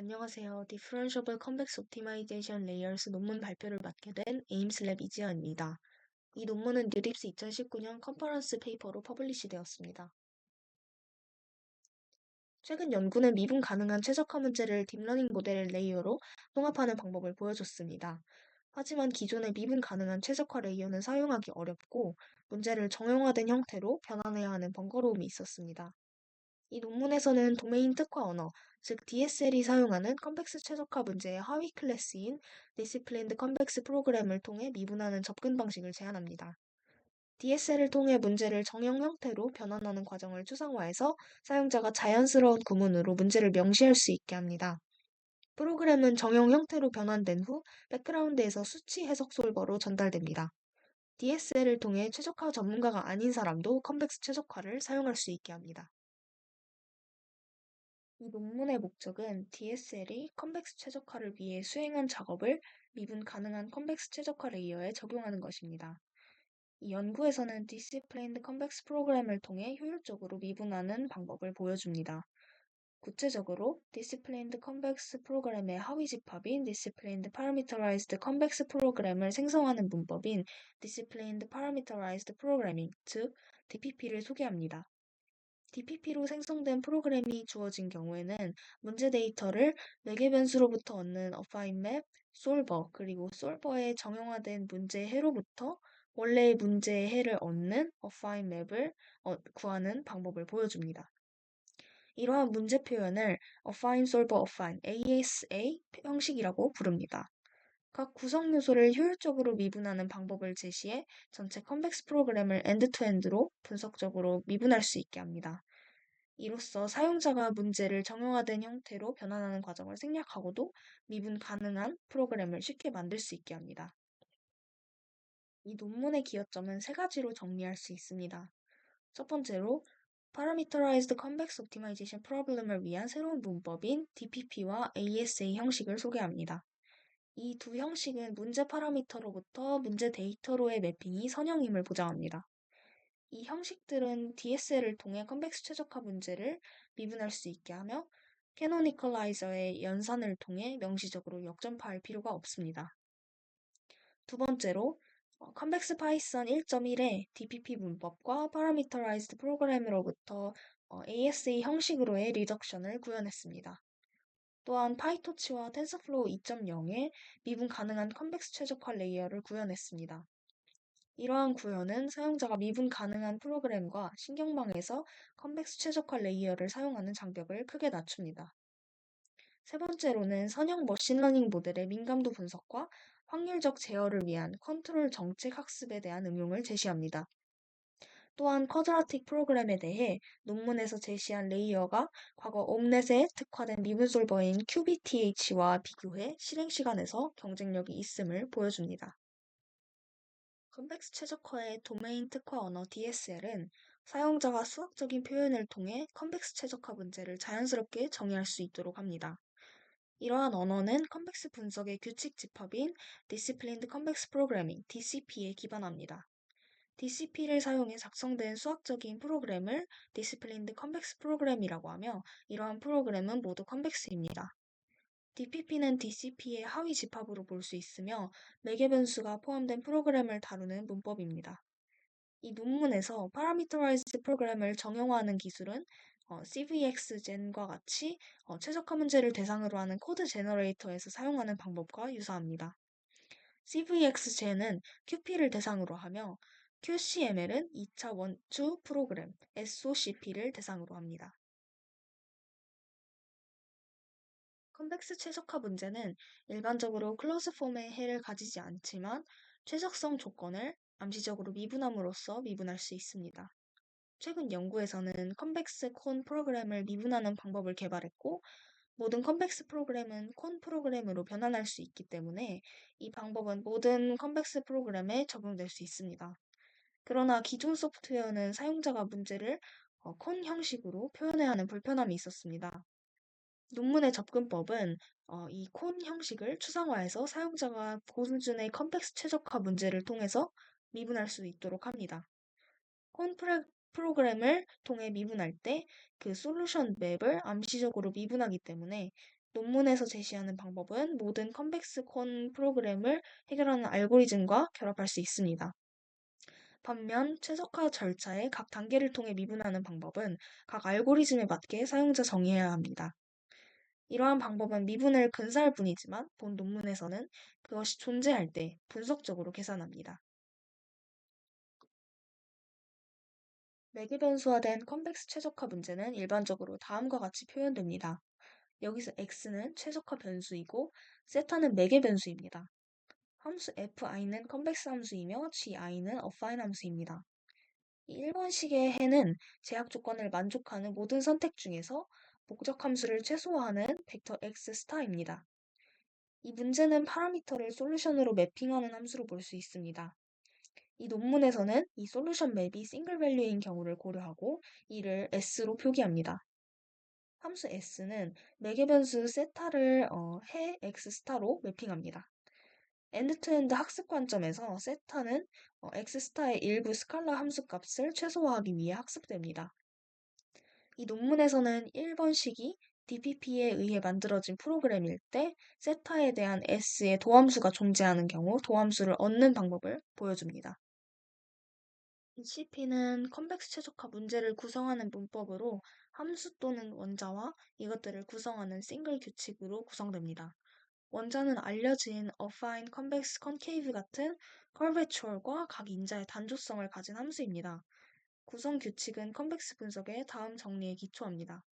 안녕하세요. Differentiable Convex Optimization Layers 논문 발표를 맡게 된 에임스랩 이지연입니다. 이 논문은 뉴립스 2019년 컨퍼런스 페이퍼로 퍼블리시되었습니다. 최근 연구는 미분 가능한 최적화 문제를 딥러닝 모델 레이어로 통합하는 방법을 보여줬습니다. 하지만 기존의 미분 가능한 최적화 레이어는 사용하기 어렵고 문제를 정형화된 형태로 변환해야 하는 번거로움이 있었습니다. 이 논문에서는 도메인 특화 언어, 즉 DSL이 사용하는 컴팩스 최적화 문제의 하위 클래스인 Disciplined Convex 프로그램을 통해 미분하는 접근 방식을 제안합니다. DSL을 통해 문제를 정형 형태로 변환하는 과정을 추상화해서 사용자가 자연스러운 구문으로 문제를 명시할 수 있게 합니다. 프로그램은 정형 형태로 변환된 후 백그라운드에서 수치 해석 솔버로 전달됩니다. DSL을 통해 최적화 전문가가 아닌 사람도 컴팩스 최적화를 사용할 수 있게 합니다. 이 논문의 목적은 DSL이 컨벡스 최적화를 위해 수행한 작업을 미분 가능한 컨벡스 최적화 레이어에 적용하는 것입니다. 이 연구에서는 Disciplined Convex 프로그램을 통해 효율적으로 미분하는 방법을 보여줍니다. 구체적으로 Disciplined Convex 프로그램의 하위 집합인 Disciplined Parameterized Convex 프로그램을 생성하는 문법인 Disciplined Parameterized Programming, 즉 DPP를 소개합니다. DPP로 생성된 프로그램이 주어진 경우에는 문제 데이터를 매개 변수로부터 얻는 affine map, 솔버, 그리고 솔버의 정형화된 문제 해로부터 원래의 문제의 해를 얻는 affine map을 구하는 방법을 보여줍니다. 이러한 문제 표현을 affine solver affine ASA 형식이라고 부릅니다. 각 구성 요소를 효율적으로 미분하는 방법을 제시해 전체 컨벡스 프로그램을 엔드-투-엔드로 분석적으로 미분할 수 있게 합니다. 이로써 사용자가 문제를 정형화된 형태로 변환하는 과정을 생략하고도 미분 가능한 프로그램을 쉽게 만들 수 있게 합니다. 이 논문의 기여점은 세 가지로 정리할 수 있습니다. 첫 번째로 Parameterized Convex Optimization Problem을 위한 새로운 문법인 DPP와 ASA 형식을 소개합니다. 이 두 형식은 문제 파라미터로부터 문제 데이터로의 매핑이 선형임을 보장합니다. 이 형식들은 DSL을 통해 컨벡스 최적화 문제를 미분할 수 있게 하며 캐노니컬라이저의 연산을 통해 명시적으로 역전파할 필요가 없습니다. 두 번째로 컨벡스 파이썬 1.1의 DPP 문법과 파라미터라이즈드 프로그램으로부터 ASA 형식으로의 리덕션을 구현했습니다. 또한 파이토치와 텐서플로우 2.0의 미분 가능한 컨벡스 최적화 레이어를 구현했습니다. 이러한 구현은 사용자가 미분 가능한 프로그램과 신경망에서 컨벡스 최적화 레이어를 사용하는 장벽을 크게 낮춥니다. 세 번째로는 선형 머신러닝 모델의 민감도 분석과 확률적 제어를 위한 컨트롤 정책 학습에 대한 응용을 제시합니다. 또한 쿼드라틱 프로그램에 대해 논문에서 제시한 레이어가 과거 옴넷에 특화된 미분 솔버인 QBTH와 비교해 실행 시간에서 경쟁력이 있음을 보여줍니다. 컨벡스 최적화의 도메인 특화 언어 DSL은 사용자가 수학적인 표현을 통해 컨벡스 최적화 문제를 자연스럽게 정의할 수 있도록 합니다. 이러한 언어는 컨벡스 분석의 규칙 집합인 Disciplined Convex Programming (DCP에) 기반합니다. DCP를 사용해 작성된 수학적인 프로그램을 Disciplined Convex Program이라고 하며 이러한 프로그램은 모두 컨벡스입니다. DPP는 DCP의 하위 집합으로 볼 수 있으며 매개 변수가 포함된 프로그램을 다루는 문법입니다. 이 논문에서 Parameterized 프로그램을 정형화하는 기술은 CVXGen과 같이 최적화 문제를 대상으로 하는 코드 제너레이터에서 사용하는 방법과 유사합니다. CVXGen은 QP를 대상으로 하며 QCML은 2차 원투 프로그램 SOCP를 대상으로 합니다. 컨벡스 최적화 문제는 일반적으로 클로즈 폼의 해를 가지지 않지만 최적성 조건을 암시적으로 미분함으로써 미분할 수 있습니다. 최근 연구에서는 컨벡스 콘 프로그램을 미분하는 방법을 개발했고 모든 컨벡스 프로그램은 콘 프로그램으로 변환할 수 있기 때문에 이 방법은 모든 컨벡스 프로그램에 적용될 수 있습니다. 그러나 기존 소프트웨어는 사용자가 문제를 콘 형식으로 표현해야 하는 불편함이 있었습니다. 논문의 접근법은 이 콘 형식을 추상화해서 사용자가 고수준의 컨텍스트 최적화 문제를 통해서 미분할 수 있도록 합니다. 콘 프로그램을 통해 미분할 때 그 솔루션 맵을 암시적으로 미분하기 때문에 논문에서 제시하는 방법은 모든 컨벡스 콘 프로그램을 해결하는 알고리즘과 결합할 수 있습니다. 반면 최적화 절차의 각 단계를 통해 미분하는 방법은 각 알고리즘에 맞게 사용자 정의해야 합니다. 이러한 방법은 미분을 근사할 뿐이지만 본 논문에서는 그것이 존재할 때 분석적으로 계산합니다. 매개 변수화된 컨벡스 최적화 문제는 일반적으로 다음과 같이 표현됩니다. 여기서 x는 최적화 변수이고 세타는 매개 변수입니다. 함수 fi는 컨벡스 함수이며 gi는 어파인 함수입니다. 이 1번식의 해는 제약 조건을 만족하는 모든 선택 중에서 목적 함수를 최소화하는 벡터 x 스타입니다. 이 문제는 파라미터를 솔루션으로 매핑하는 함수로 볼 수 있습니다. 이 논문에서는 이 솔루션 맵이 싱글 밸류인 경우를 고려하고 이를 s로 표기합니다. 함수 s는 매개 변수 세타를 해 x 스타로 매핑합니다. 엔드-투-엔드 학습 관점에서 세타는 x 스타의 일부 스칼라 함수 값을 최소화하기 위해 학습됩니다. 이 논문에서는 1번식이 DPP에 의해 만들어진 프로그램일 때 세타에 대한 S의 도함수가 존재하는 경우 도함수를 얻는 방법을 보여줍니다. DCP는 컨벡스 최적화 문제를 구성하는 문법으로 함수 또는 원자와 이것들을 구성하는 싱글 규칙으로 구성됩니다. 원자는 알려진 affine, convex, concave 같은 curvature과 각 인자의 단조성을 가진 함수입니다. 구성 규칙은 컨벡스 분석의 다음 정리에 기초합니다.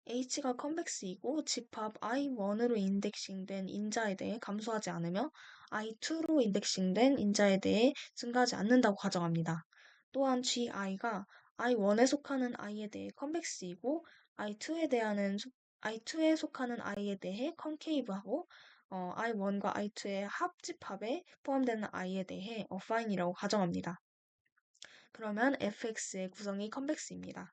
H가 컨벡스이고 집합 I1으로 인덱싱된 인자에 대해 감소하지 않으며 I2로 인덱싱된 인자에 대해 증가하지 않는다고 가정합니다. 또한 GI가 I1에 속하는 I에 대해 컨벡스이고 I2에 속하는 I에 대해 컨케이브하고 I1과 I2의 합집합에 포함되는 I에 대해 어파인이라고 가정합니다. 그러면 fx의 구성이 컨벡스입니다.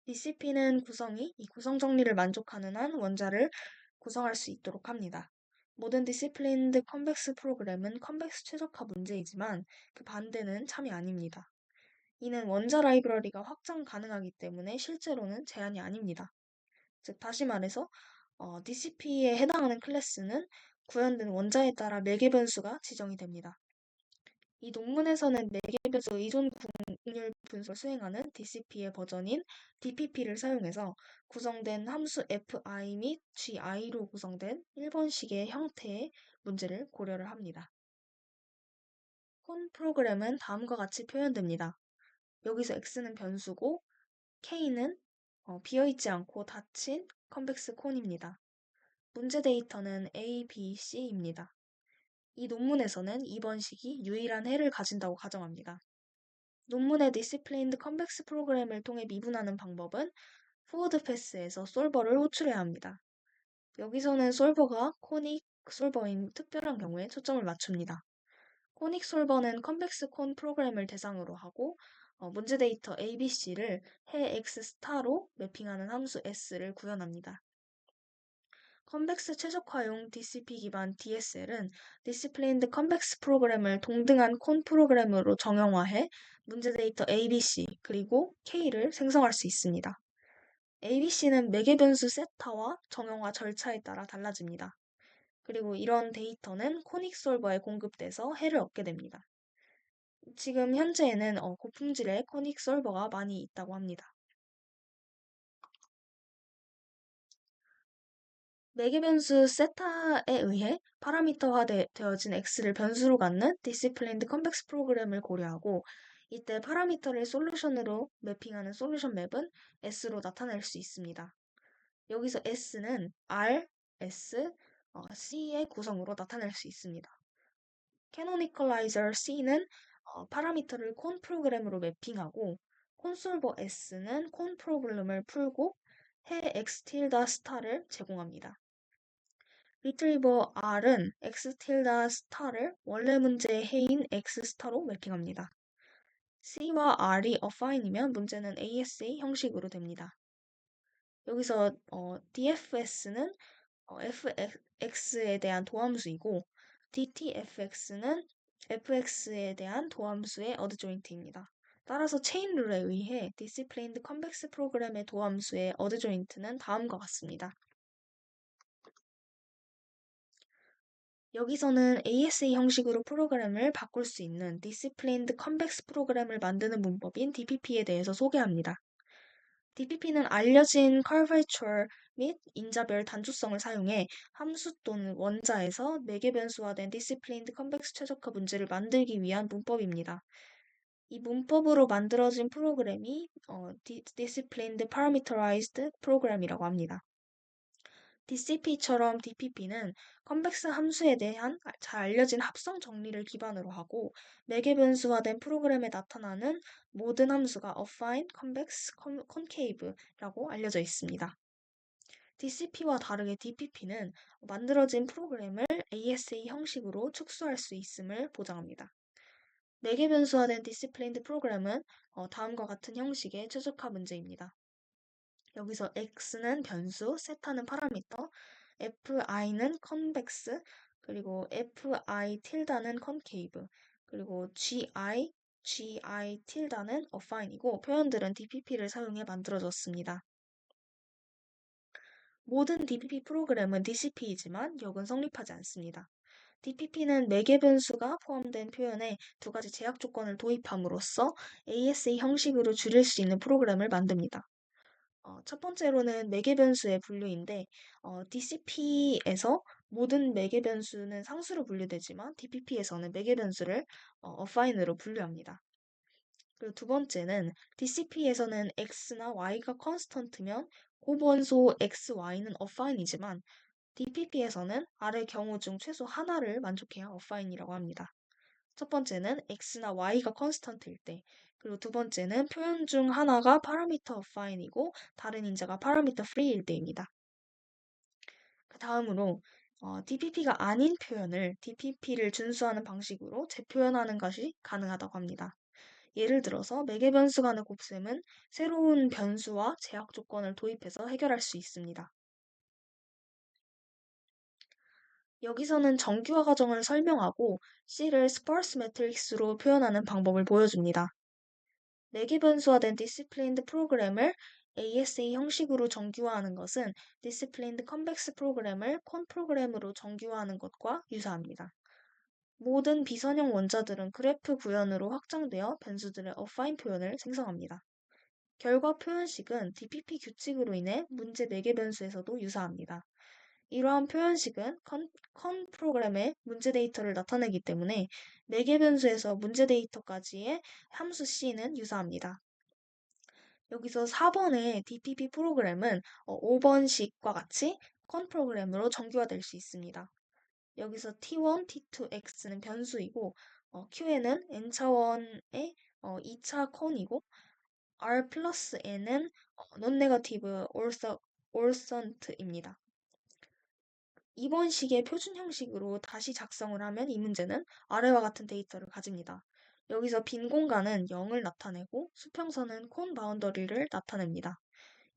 DCP는 구성이 이 구성 정리를 만족하는 한 원자를 구성할 수 있도록 합니다. 모든 디시플린드 컨벡스 프로그램은 컨벡스 최적화 문제이지만 그 반대는 참이 아닙니다. 이는 원자 라이브러리가 확장 가능하기 때문에 실제로는 제한이 아닙니다. 즉 다시 말해서 DCP에 해당하는 클래스는 구현된 원자에 따라 매개 변수가 지정이 됩니다. 이 논문에서는 매개 변수 의존 확률 분석을 수행하는 DCP의 버전인 DPP를 사용해서 구성된 함수 fi 및 gi로 구성된 1번식의 형태의 문제를 고려를 합니다. 콘 프로그램은 다음과 같이 표현됩니다. 여기서 x는 변수고 k는 비어있지 않고 닫힌 컨벡스 콘입니다. 문제 데이터는 a, b, c입니다. 이 논문에서는 2번식이 유일한 해를 가진다고 가정합니다. 논문의 디시플레인드 컨벡스 프로그램을 통해 미분하는 방법은 포워드 패스에서 솔버를 호출해야 합니다. 여기서는 솔버가 코닉 솔버인 특별한 경우에 초점을 맞춥니다. 코닉 솔버는 컨벡스 콘 프로그램을 대상으로 하고 문제 데이터 ABC를 해 X 스타로 매핑하는 함수 S를 구현합니다. 컨벡스 최적화용 DCP 기반 DSL은 디시플레인드 컨벡스 프로그램을 동등한 콘 프로그램으로 정형화해 문제 데이터 ABC 그리고 K를 생성할 수 있습니다. ABC는 매개 변수 세타와 정형화 절차에 따라 달라집니다. 그리고 이런 데이터는 코닉 솔버에 공급돼서 해를 얻게 됩니다. 지금 현재에는 고품질의 코닉 솔버가 많이 있다고 합니다. 매개 변수 세타에 의해 파라미터화되어진 x를 변수로 갖는 디시플레인드 컨벡스 프로그램을 고려하고 이때 파라미터를 솔루션으로 매핑하는 솔루션 맵은 s로 나타낼 수 있습니다. 여기서 s는 r, s, c의 구성으로 나타낼 수 있습니다. 캐노니컬라이저 c는 파라미터를 콘 프로그램으로 매핑하고 콘솔버 s는 콘 프로그램을 풀고 해 x 틸다 스타를 제공합니다. 리트리버 R은 x 틸다 스타를 원래 문제의 해인 x 스타로 매핑합니다. C와 R이 affine이면 문제는 ASA 형식으로 됩니다. 여기서 DFS는 fx에 대한 도함수이고 DTFX는 fx에 대한 도함수의 어드조인트입니다. 따라서 체인 룰에 의해 디시플레인드 컨벡스 프로그램의 도함수의 어드 조인트는 다음과 같습니다. 여기서는 ASA 형식으로 프로그램을 바꿀 수 있는 디시플레인드 컨벡스 프로그램을 만드는 문법인 DPP에 대해서 소개합니다. DPP는 알려진 커베이처 및 인자별 단조성을 사용해 함수 또는 원자에서 4개 변수화된 디시플레인드 컨벡스 최적화 문제를 만들기 위한 문법입니다. 이 문법으로 만들어진 프로그램이 Disciplined Parameterized Program이라고 합니다. DCP처럼 DPP는 컨벡스 함수에 대한 잘 알려진 합성 정리를 기반으로 하고 4개 변수화된 프로그램에 나타나는 모든 함수가 affine, convex, concave라고 알려져 있습니다. DCP와 다르게 DPP는 만들어진 프로그램을 ASA 형식으로 축소할 수 있음을 보장합니다. 4개 변수화된 디시플레인드 프로그램은 다음과 같은 형식의 최적화 문제입니다. 여기서 x는 변수, 세타는 파라미터, fi는 컨벡스, 그리고 fi 틸다는 컨케이브, 그리고 gi 틸다는 어파인이고 표현들은 DPP를 사용해 만들어졌습니다. 모든 DPP 프로그램은 DCP이지만 역은 성립하지 않습니다. DPP는 매개 변수가 포함된 표현에 2가지 제약 조건을 도입함으로써 ASA 형식으로 줄일 수 있는 프로그램을 만듭니다. 첫 번째로는 매개 변수의 분류인데 DCP에서 모든 매개 변수는 상수로 분류되지만 DPP에서는 매개 변수를 어파인으로 분류합니다. 그리고 두 번째는 DCP에서는 x나 y가 컨스턴트면 고번소 x, y는 어파인이지만 DPP에서는 아래 경우 중 최소 하나를 만족해야 어파인이라고 합니다. 첫 번째는 x나 y가 컨스턴트일 때, 그리고 두 번째는 표현 중 하나가 파라미터 어파인이고 다른 인자가 파라미터 프리일 때입니다. 그 다음으로 DPP가 아닌 표현을 DPP를 준수하는 방식으로 재표현하는 것이 가능하다고 합니다. 예를 들어서 매개 변수 간의 곱셈은 새로운 변수와 제약 조건을 도입해서 해결할 수 있습니다. 여기서는 정규화 과정을 설명하고 C를 스파르스 매트릭스로 표현하는 방법을 보여줍니다. 4개 변수화된 디시플레인드 프로그램을 ASA 형식으로 정규화하는 것은 디시플레인드 컨벡스 프로그램을 콘 프로그램으로 정규화하는 것과 유사합니다. 모든 비선형 원자들은 그래프 구현으로 확장되어 변수들의 어파인 표현을 생성합니다. 결과 표현식은 DPP 규칙으로 인해 문제 4개 변수에서도 유사합니다. 이러한 표현식은 컨 프로그램의 문제 데이터를 나타내기 때문에 4개 변수에서 문제 데이터까지의 함수 C는 유사합니다. 여기서 4번의 DPP 프로그램은 5번식과 같이 컨 프로그램으로 정규화될 수 있습니다. 여기서 T1, T2, X는 변수이고 Q에는 n차원의 2차 컨이고 R 플러스 N은 논네거티브 올선트입니다. 이번 식의 표준 형식으로 다시 작성을 하면 이 문제는 아래와 같은 데이터를 가집니다. 여기서 빈 공간은 0을 나타내고 수평선은 콘 바운더리를 나타냅니다.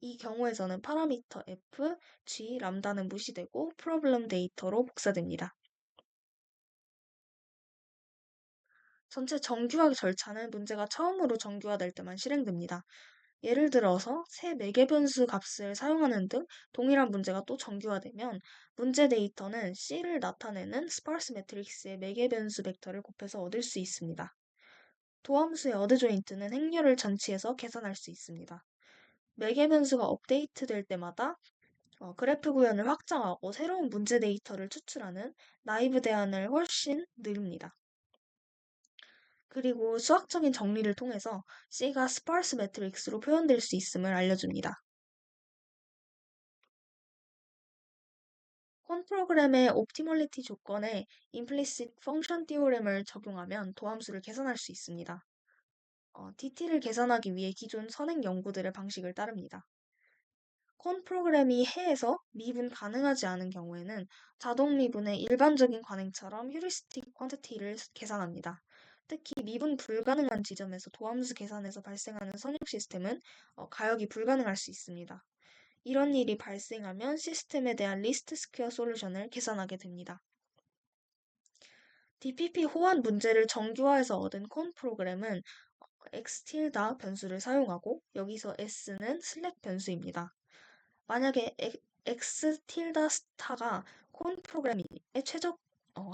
이 경우에서는 파라미터 f, g, 람다는 무시되고 프로블럼 데이터로 복사됩니다. 전체 정규화 절차는 문제가 처음으로 정규화될 때만 실행됩니다. 예를 들어서 새 매개 변수 값을 사용하는 등 동일한 문제가 또 정규화되면 문제 데이터는 C를 나타내는 스파르스 매트릭스의 매개 변수 벡터를 곱해서 얻을 수 있습니다. 도함수의 어드 조인트는 행렬을 전치해서 계산할 수 있습니다. 매개 변수가 업데이트될 때마다 그래프 구현을 확장하고 새로운 문제 데이터를 추출하는 나이브 대안을 훨씬 늘립니다. 그리고 수학적인 정리를 통해서 C가 스파르스 매트릭스로 표현될 수 있음을 알려줍니다. 콘 프로그램의 옵티멀리티 조건에 implicit function theorem을 적용하면 도함수를 계산할 수 있습니다. DT를 계산하기 위해 기존 선행 연구들의 방식을 따릅니다. 콘 프로그램이 해에서 미분 가능하지 않은 경우에는 자동 미분의 일반적인 관행처럼 휴리스틱 퀀티티를 계산합니다. 특히 미분 불가능한 지점에서 도함수 계산에서 발생하는 선형 시스템은 가역이 불가능할 수 있습니다. 이런 일이 발생하면 시스템에 대한 리스트 스퀘어 솔루션을 계산하게 됩니다. DPP 호환 문제를 정규화해서 얻은 콘 프로그램은 x 틸다 변수를 사용하고 여기서 s는 슬랙 변수입니다. 만약에 x 틸다 스타가 콘 프로그램에 최적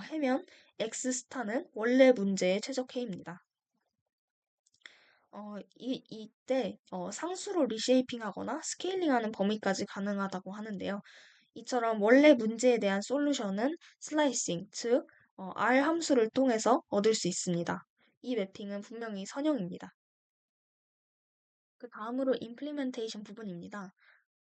해면 x 스타는 원래 문제의 최적해입니다. 이때 상수로 리쉐이핑하거나 스케일링하는 범위까지 가능하다고 하는데요. 이처럼 원래 문제에 대한 솔루션은 슬라이싱, 즉 R 함수를 통해서 얻을 수 있습니다. 이 매핑은 분명히 선형입니다. 그 다음으로 임플리멘테이션 부분입니다.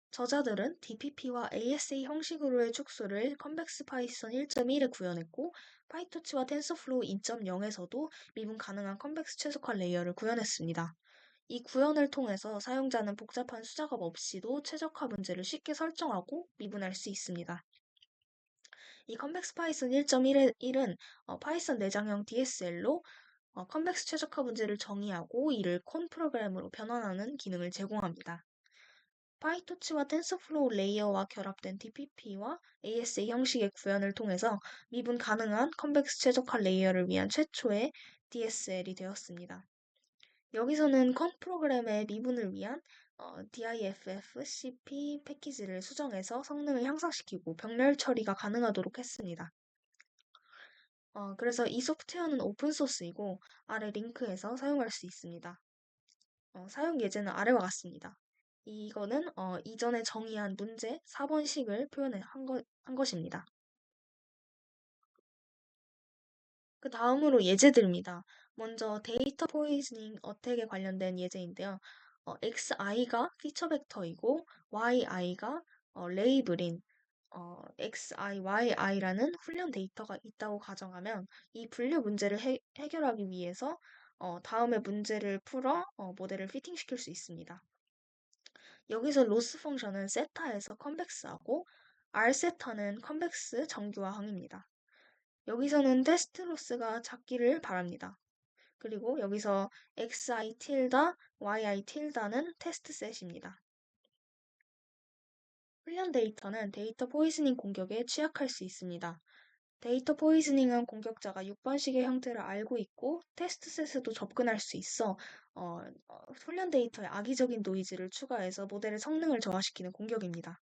저자들은 DPP와 ASA 형식으로의 축소를 컨벡스 파이썬 1.1에 구현했고 파이토치와 텐서플로우 2.0에서도 미분 가능한 컨벡스 최적화 레이어를 구현했습니다. 이 구현을 통해서 사용자는 복잡한 수작업 없이도 최적화 문제를 쉽게 설정하고 미분할 수 있습니다. 이 컨벡스 파이썬 1.1은 파이썬 내장형 DSL로 컨벡스 최적화 문제를 정의하고 이를 콘 프로그램으로 변환하는 기능을 제공합니다. 파이토치와 텐서플로우 레이어와 결합된 DPP와 ASA 형식의 구현을 통해서 미분 가능한 컨벡스 최적화 레이어를 위한 최초의 DSL이 되었습니다. 여기서는 컨 프로그램의 미분을 위한 diff cp 패키지를 수정해서 성능을 향상시키고 병렬 처리가 가능하도록 했습니다. 그래서 이 소프트웨어는 오픈소스이고 아래 링크에서 사용할 수 있습니다. 사용 예제는 아래와 같습니다. 이거는 이전에 정의한 문제 4번식을 한 것입니다. 그 다음으로 예제들입니다. 먼저 데이터 포이즈닝 어택에 관련된 예제인데요. xi가 피처 벡터이고 yi가 레이블인 xi, yi라는 훈련 데이터가 있다고 가정하면 이 분류 문제를 해결하기 위해서 다음에 문제를 풀어 모델을 피팅시킬 수 있습니다. 여기서 로스 펑션은 세타에서 컨벡스하고 r세타는 컨벡스 정규화항입니다. 여기서는 테스트 로스가 작기를 바랍니다. 그리고 여기서 xi 틸다, yi 틸다는 테스트 셋입니다. 훈련 데이터는 데이터 포이즈닝 공격에 취약할 수 있습니다. 데이터 포이즈닝은 공격자가 6번식의 형태를 알고 있고 테스트 셋에도 접근할 수 있어 훈련 데이터에 악의적인 노이즈를 추가해서 모델의 성능을 저하시키는 공격입니다.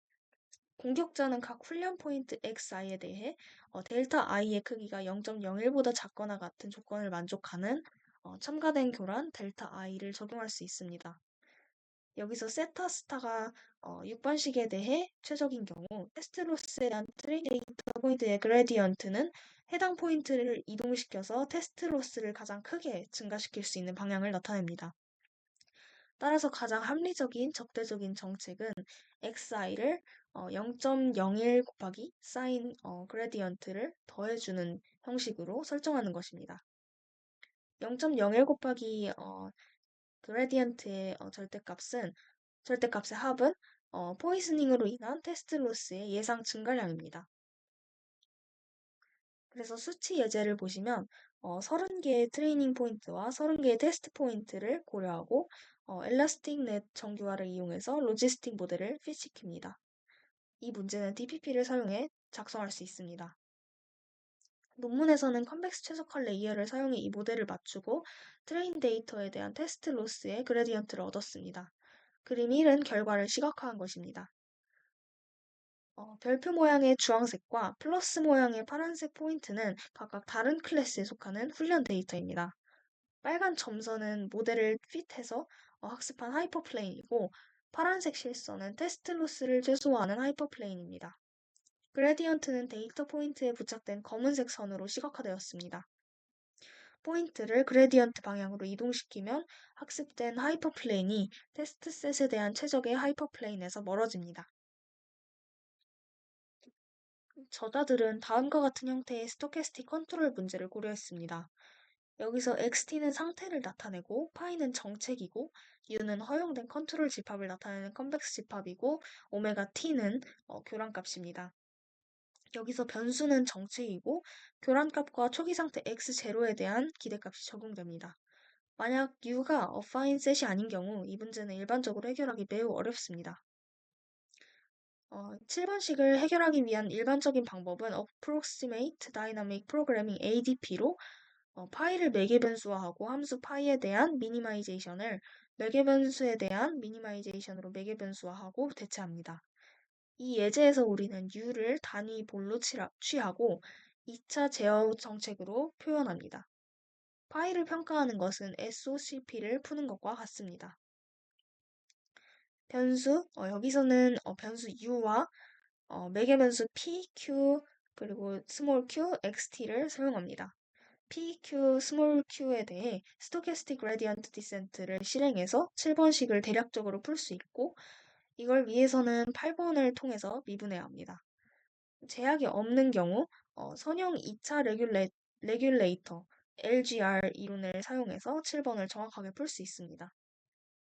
공격자는 각 훈련 포인트 xi에 대해 델타 i의 크기가 0.01보다 작거나 같은 조건을 만족하는 첨가된 교란 델타 i를 적용할 수 있습니다. 여기서 세타 스타가 6번식에 대해 최적인 경우 테스트 로스에 대한 트레이 데이터 포인트의 그레디언트는 해당 포인트를 이동시켜서 테스트 로스를 가장 크게 증가시킬 수 있는 방향을 나타냅니다. 따라서 가장 합리적인 적대적인 정책은 xi를 0.01 곱하기 사인 그레디언트를 더해주는 형식으로 설정하는 것입니다. 0.01 곱하기 그레디언트의 절대값의 합은 포이즈닝으로 인한 테스트 로스의 예상 증가량입니다. 그래서 수치 예제를 보시면 30개의 트레이닝 포인트와 30개의 테스트 포인트를 고려하고 엘라스틱 넷 정규화를 이용해서 로지스틱 모델을 핏시킵니다. 이 문제는 DPP를 사용해 작성할 수 있습니다. 논문에서는 컨벡스 최적화 레이어를 사용해 이 모델을 맞추고 트레인 데이터에 대한 테스트 로스의 그레디언트를 얻었습니다. 그림 1은 결과를 시각화한 것입니다. 별표 모양의 주황색과 플러스 모양의 파란색 포인트는 각각 다른 클래스에 속하는 훈련 데이터입니다. 빨간 점선은 모델을 핏해서 학습한 하이퍼플레인이고 파란색 실선은 테스트 로스를 최소화하는 하이퍼플레인입니다. 그레디언트는 데이터 포인트에 부착된 검은색 선으로 시각화되었습니다. 포인트를 그레디언트 방향으로 이동시키면 학습된 하이퍼플레인이 테스트 셋에 대한 최적의 하이퍼플레인에서 멀어집니다. 저자들은 다음과 같은 형태의 스토캐스틱 컨트롤 문제를 고려했습니다. 여기서 XT는 상태를 나타내고 파이는 정책이고 U는 허용된 컨트롤 집합을 나타내는 컨벡스 집합이고 오메가 T는 교란값입니다. 여기서 변수는 정책이고 교란값과 초기 상태 X0에 대한 기대값이 적용됩니다. 만약 U가 affine set이 아닌 경우 이 문제는 일반적으로 해결하기 매우 어렵습니다. 7번식을 해결하기 위한 일반적인 방법은 Approximate Dynamic Programming ADP로 파일을 매개 변수화하고 함수 파이에 대한 미니마이제이션을 매개 변수에 대한 미니마이제이션으로 매개 변수화하고 대체합니다. 이 예제에서 우리는 u를 단위 볼로 취하고 2차 제어 정책으로 표현합니다. 파일을 평가하는 것은 SOCP를 푸는 것과 같습니다. 변수, 여기서는 변수 u와 매개 변수 p, q, 그리고 스몰 q, xt를 사용합니다. p, q, 스몰 q에 대해 스토캐스틱 그레디언트 디센트를 실행해서 7번식을 대략적으로 풀 수 있고 이걸 위해서는 8번을 통해서 미분해야 합니다. 제약이 없는 경우 선형 2차 레귤레이터 LGR 이론을 사용해서 7번을 정확하게 풀 수 있습니다.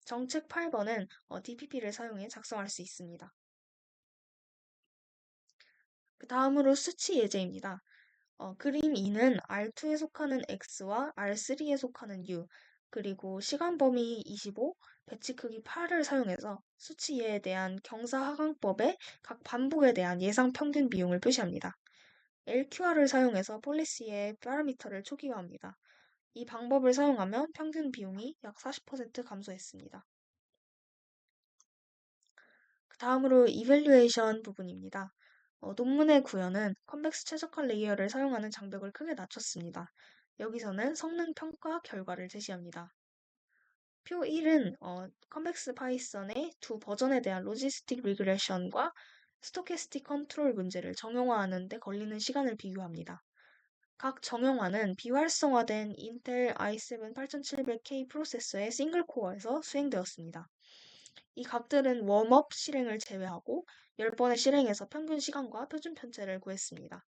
정책 8번은 DPP를 사용해 작성할 수 있습니다. 그 다음으로 수치 예제입니다. 그림 2는 R2에 속하는 X와 R3에 속하는 U, 그리고 시간 범위 25, 배치 크기 8을 사용해서 수치에 대한 경사하강법의 각 반복에 대한 예상 평균 비용을 표시합니다. LQR을 사용해서 폴리시의 파라미터를 초기화합니다. 이 방법을 사용하면 평균 비용이 약 40% 감소했습니다. 다음으로 이밸류에이션 부분입니다. 논문의 구현은 컨벡스 최적화 레이어를 사용하는 장벽을 크게 낮췄습니다. 여기서는 성능 평가 결과를 제시합니다. 표 1은 컨벡스 파이썬의 두 버전에 대한 로지스틱 리그레션과 스토캐스틱 컨트롤 문제를 정형화하는 데 걸리는 시간을 비교합니다. 각 정형화는 비활성화된 인텔 i7 8700K 프로세서의 싱글 코어에서 수행되었습니다. 이 값들은 웜업 실행을 제외하고 10번의 실행에서 평균 시간과 표준 편차를 구했습니다.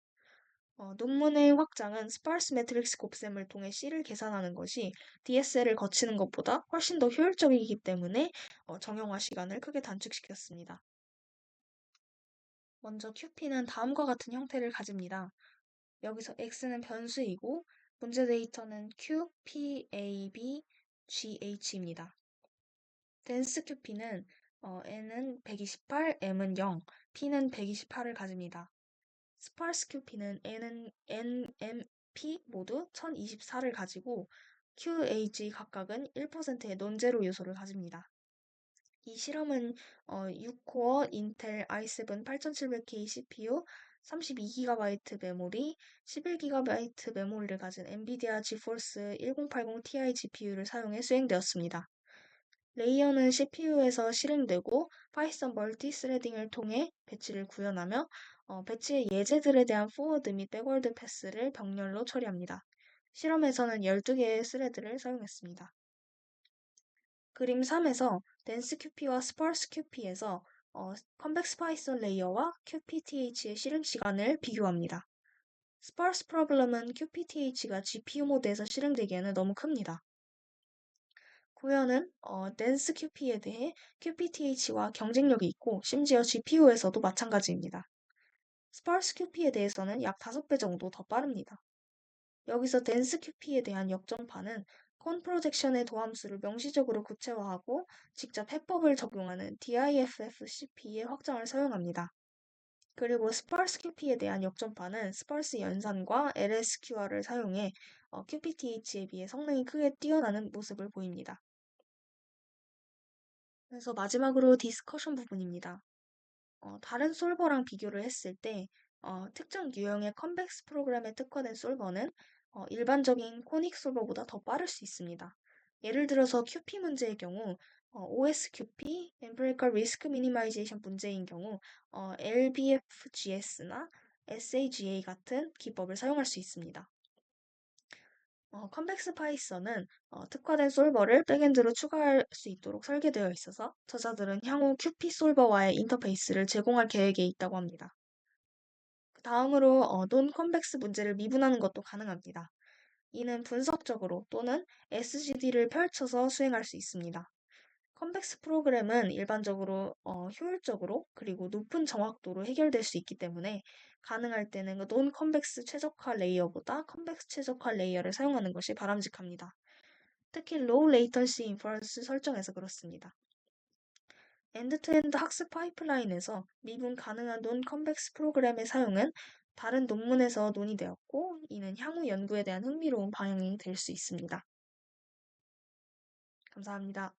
논문의 확장은 스파르스 매트릭스 곱셈을 통해 C를 계산하는 것이 DSL을 거치는 것보다 훨씬 더 효율적이기 때문에 정형화 시간을 크게 단축시켰습니다. 먼저 QP는 다음과 같은 형태를 가집니다. 여기서 X는 변수이고 문제 데이터는 Q, P, A, B, G, H입니다. 댄스 QP는 N은 128, M은 0, P는 128을 가집니다. 스파르스 QP는 N, M, P 모두 1024를 가지고 Q, H 각각은 1%의 논제로 요소를 가집니다. 이 실험은 6코어 인텔 i7 8700K CPU, 32GB 메모리, 11GB 메모리를 가진 엔비디아 지포스 1080 Ti GPU를 사용해 수행되었습니다. 레이어는 CPU에서 실행되고 파이썬 멀티 스레딩을 통해 배치를 구현하며 배치의 예제들에 대한 포워드 및 백워드 패스를 병렬로 처리합니다. 실험에서는 12개의 스레드를 사용했습니다. 그림 3에서 댄스 QP와 스파르스 QP에서 컨벡스 파이썬 레이어와 QPTH의 실행 시간을 비교합니다. 스파르스 프로블럼은 QPTH가 GPU 모드에서 실행되기에는 너무 큽니다. 구현은 댄스 QP에 대해 QPTH와 경쟁력이 있고 심지어 GPU에서도 마찬가지입니다. 스파르스 QP에 대해서는 약 5배 정도 더 빠릅니다. 여기서 댄스 QP에 대한 역전파는 컨 프로젝션의 도함수를 명시적으로 구체화하고 직접 해법을 적용하는 DIFFCP의 확장을 사용합니다. 그리고 스파르스 QP에 대한 역전파는 스파르스 연산과 LSQR을 사용해 QPTH에 비해 성능이 크게 뛰어나는 모습을 보입니다. 그래서 마지막으로 디스커션 부분입니다. 다른 솔버랑 비교를 했을 때 특정 유형의 컨벡스 프로그램에 특화된 솔버는 일반적인 코닉 솔버보다 더 빠를 수 있습니다. 예를 들어서 QP 문제의 경우 OSQP, Empirical Risk Minimization 문제인 경우 LBFGS나 SAGA 같은 기법을 사용할 수 있습니다. 컨벡스 파이썬은 특화된 솔버를 백엔드로 추가할 수 있도록 설계되어 있어서 저자들은 향후 QP 솔버와의 인터페이스를 제공할 계획에 있다고 합니다. 다음으로 논 컨벡스 문제를 미분하는 것도 가능합니다. 이는 분석적으로 또는 SGD를 펼쳐서 수행할 수 있습니다. 컨벡스 프로그램은 일반적으로 효율적으로 그리고 높은 정확도로 해결될 수 있기 때문에 가능할 때는 논 컨벡스 최적화 레이어보다 컨벡스 최적화 레이어를 사용하는 것이 바람직합니다. 특히 로우 레이턴시 인퍼런스 설정에서 그렇습니다. 엔드투엔드 학습 파이프라인에서 미분 가능한 논 컨벡스 프로그램의 사용은 다른 논문에서 논의되었고, 이는 향후 연구에 대한 흥미로운 방향이 될 수 있습니다. 감사합니다.